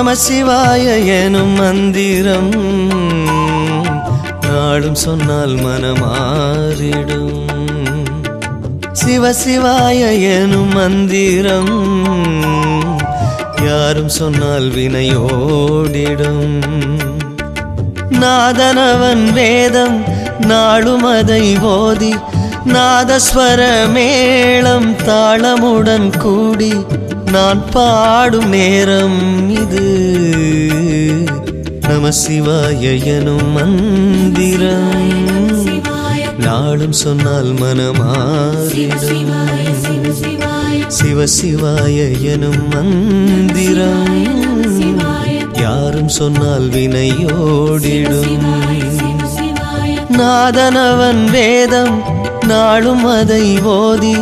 நமசிவாய எனும் மந்திரம் நாளும் சொன்னால் மனமாறிடும். சிவசிவாய எனும் மந்திரம் யாரும் சொன்னால் வினையோடிடும். நாதனவன் வேதம் நாளும் அதை ஓதி நாதஸ்வர மேளம் தாளமுடன் கூடி நான் பாடும் நேரம் இது. நமசிவாய எனும் மந்திரம் நாளும் சொன்னால் மனமாறிடும். சிவசிவாய எனும் மந்திரம் யாரும் சொன்னால் வினையோடிடும். நாதனவன் வேதம் நாளும் அதை ஓதி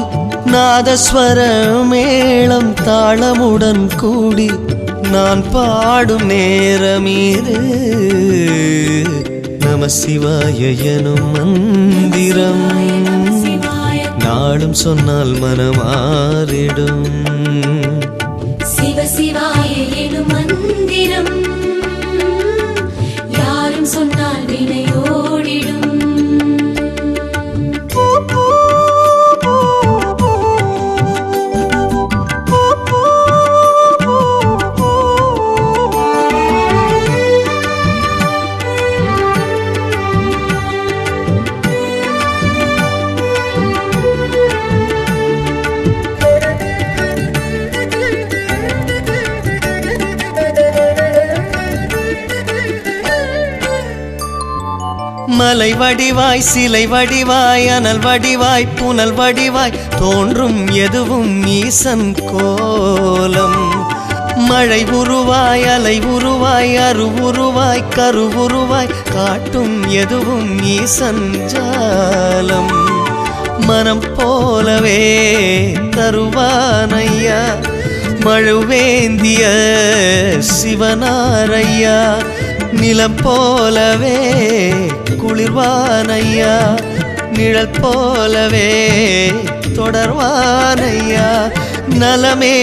நாதஸ்வர மேளம் தாளமுடன் கூடி நான் பாடும் நேரமீது. நமசிவாய எனும் மந்திரம் நாளும் சொன்னால் மனமாறிடும். சிவசிவாய எனும் மந்திரம் யாரும் சொன்னால் வினையோடிடும். மலை வடிவாய் சிலை வடிவாய் அனல் வடிவாய் புனல் வடிவாய் தோன்றும் எதுவும் ஈசன் கோலம். மழை உருவாய் அலை உருவாய் அருவுருவாய் கருவுருவாய் காட்டும் எதுவும் ஈசன் ஜாலம். மனம் போலவே தருவானையா மழுவேந்திய சிவனாரையா. நிலம் போலவே குளிர்வானையா நிழல் போலவே தொடர்வானையா. நலமே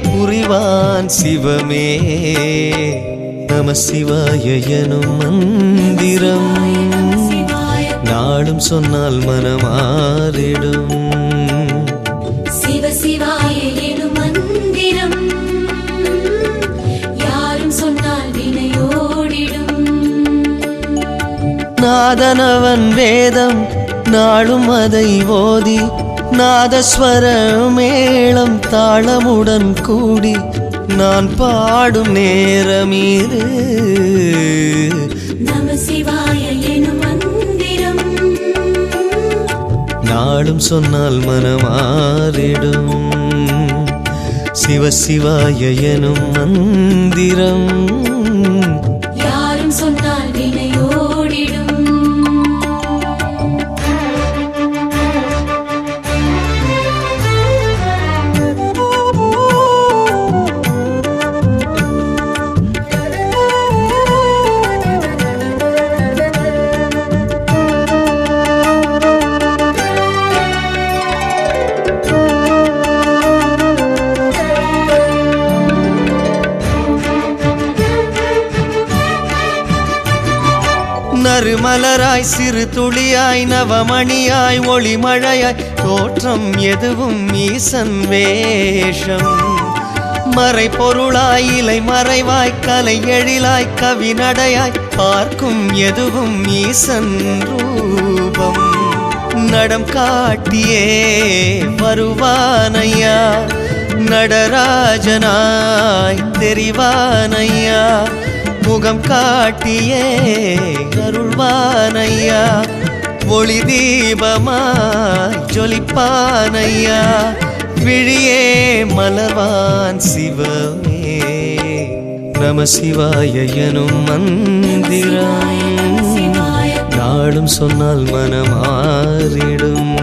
புரிவான் சிவமே. நமசிவாய எனும் மந்திரம் நாளும் சொன்னால் மனமாறிடும். சிவசிவாய எனும் மந்திரம் யாரும் சொன்னால் வினையோடிடும். நாதனவன் வேதம் நாளும் அதை ஓதி நாதஸ்வர மேளம் தாளமுடன் கூடி நான் பாடும் நேரமீது. நமசிவாய எனும் மந்திரம் நாளும் சொன்னால் மனமாறிடும். சிவசிவாய எனும் மந்திரம் யாரும் சொன்னால் வினையோடிடும். நறுமலராய் சிறு துளியாய் நவமணியாய் ஒளிமழையாய் தோற்றம் எதுவும் ஈசன் வேஷம். மறை பொருளாய் இலை மறைவாய் கலை எழிலாய் கவி நடையாய் பார்க்கும் எதுவும் ஈசன் ரூபம். நடம் காட்டியே வருவானையா நடராஜனாய் தெரிவானையா. முகம் காட்டியே அருள்வானையா ஒளி தீபமாய் ஜொலிப்பானையா. விழியே மலர்வான் சிவமே. நமசிவாய எனும் மந்திரம் நாளும் சொன்னால் மனமாறிடும்.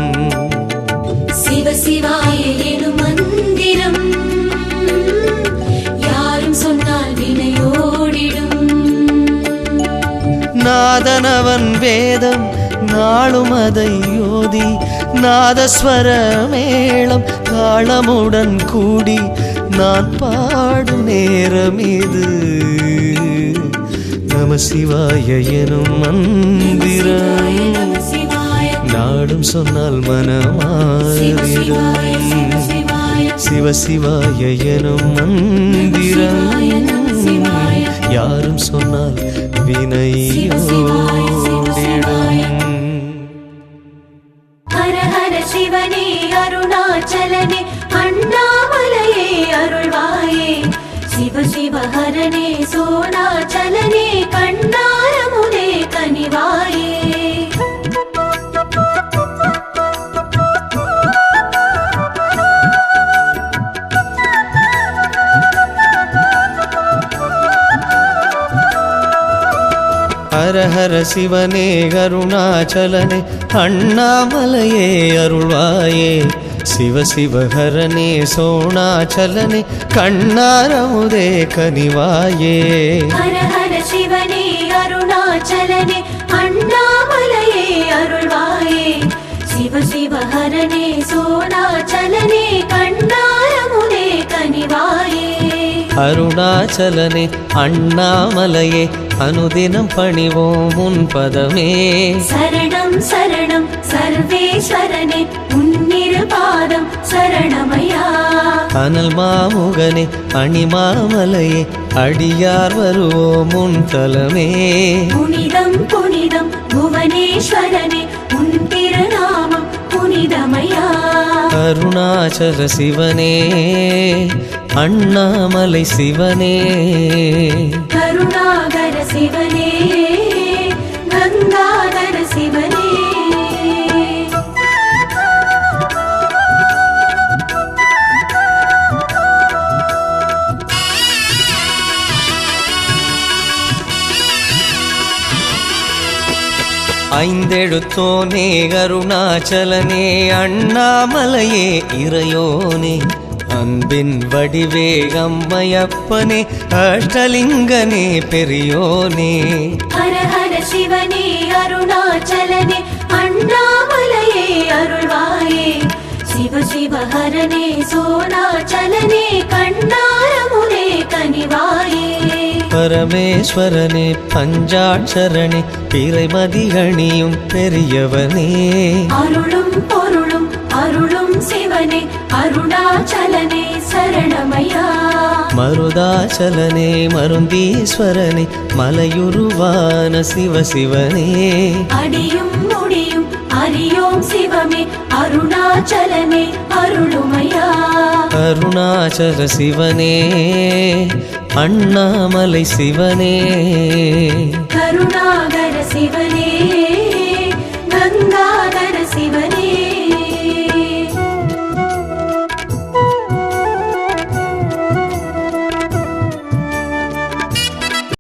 சிவசிவாய எனும் மந்திரம் யாரும் சொன்னால் வினையோடிடும். நாதனவன் வேதம் நாளும் அதை யோதி நாதஸ்வர மேளம் தாளமுடன் கூடி நான் பாடும் நேரம் இது நம சிவாய எனும் மந்திரம் நம சிவாய நாடும் சொன்னால் மனமாறிடும் சிவ சிவாய எனும் மந்திரம் யாரும் சொன்னால் வினையோடிடும் ஹர ஹர சிவனே அருணாச்சலனே அண்ணாமலையே அருள்வாயே சிவ சிவ ஹரனே சோணாச்சலனே கண்ணாரமுதே கனிவாயே ஹர ஹர சிவனே அருணாச்சலனே அண்ணாமலையே அருள்வாயே சிவ சிவ ஹரனே சோணாச்சலனே கண்ணாரமுதே கனிவாயே ஹர ஹர சிவனே அருணாச்சலனே அண்ணாமலையே அருள்வாயே சிவ சிவ ஹரனே சோணாச்சலனே கண்ணாரமுதே கனிவாயே அருணாச்சலனே அண்ணாமலையே அனுதினம் பணிவோம் உன் பதமே சரணம் சரணம் சர்வேஸ்வரனே உன்னிரு பாதம் சரணமையா அனல் மாமுகனே அணிமாமலையே அடியார் வருவோம் உன் தலமே புனிதம் புனிதம் புவனேஸ்வரனே உன் திருநாமம் புனிதமையா அருணாச்சல சிவனே அண்ணாமலை சிவனே கருணாகர சிவனே கங்காதர சிவனே ஐந்தெழுத்தோனே அருணாச்சலனே அண்ணாமலையே இறையோனே அன்பின் வடிவே அம்மையப்பனே அஷ்டலிங்கனே பெரியோனே ஹர ஹர சிவனே அருணாச்சலனே அண்ணாமலையே அருள்வாயே சிவ சிவ ஹரனே சோணாச்சலனே கண்ணாரமுதே கனிவாயே பரமேஸ்வரனே பஞ்சாட்சரனே பிறைமதி அணியும் பெரியவனே அருளும் பொருளும் அருளும் சிவனே அருணாச்சலனே சரணமையா மருதாச்சலனே மருந்தீஸ்வரனே மலையுருவான சிவ சிவனே அடியும் முடியும் அறியோம் சிவமே அருணாச்சலனே அருளுமையா அருணாச்சல சிவனே அண்ணாமலை சிவனே கருணாகர சிவனே